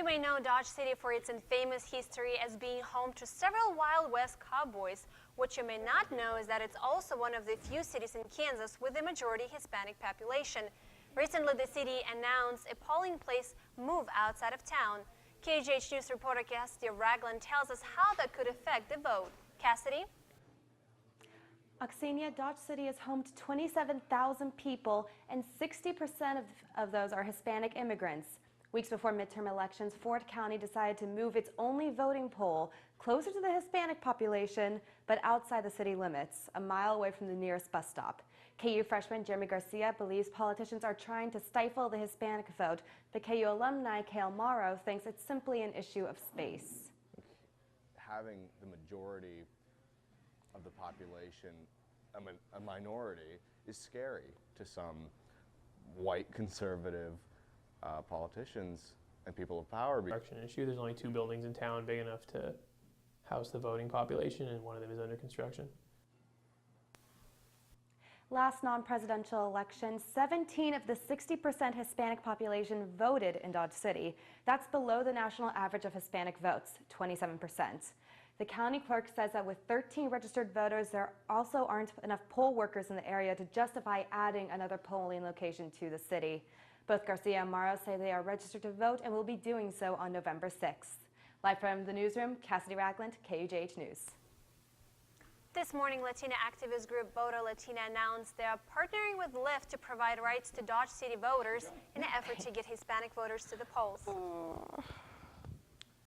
You may know Dodge City for its infamous history as being home to several Wild West cowboys. What you may not know is that it's also one of the few cities in Kansas with a majority Hispanic population. Recently, the city announced a polling place move outside of town. KUJH News reporter Cassidy Ragland tells us how that could affect the vote. Cassidy? Oksenia, Dodge City is home to 27,000 people, and 60% of those are Hispanic immigrants. Weeks before midterm elections, Ford County decided to move its only voting poll closer to the Hispanic population, but outside the city limits, a mile away from the nearest bus stop. KU freshman Jeremy Garcia believes politicians are trying to stifle the Hispanic vote, but KU alumni Kale Morrow thinks it's simply an issue of space. Having the majority of the population a minority is scary to some white conservative politicians and people of power. Construction issue. There's only 2 buildings in town big enough to house the voting population, and one of them is under construction. Last non-presidential election, 17 of the 60% Hispanic population voted in Dodge City. That's below the national average of Hispanic votes, 27%. The county clerk says that with 13 registered voters, there also aren't enough poll workers in the area to justify adding another polling location to the city. Both Garcia and Morrow say they are registered to vote and will be doing so on November 6th. Live from the newsroom, Cassidy Ragland, KUJH News. This morning, Latina activist group Voto Latina announced they are partnering with Lyft to provide rights to Dodge City voters in an effort to get Hispanic voters to the polls.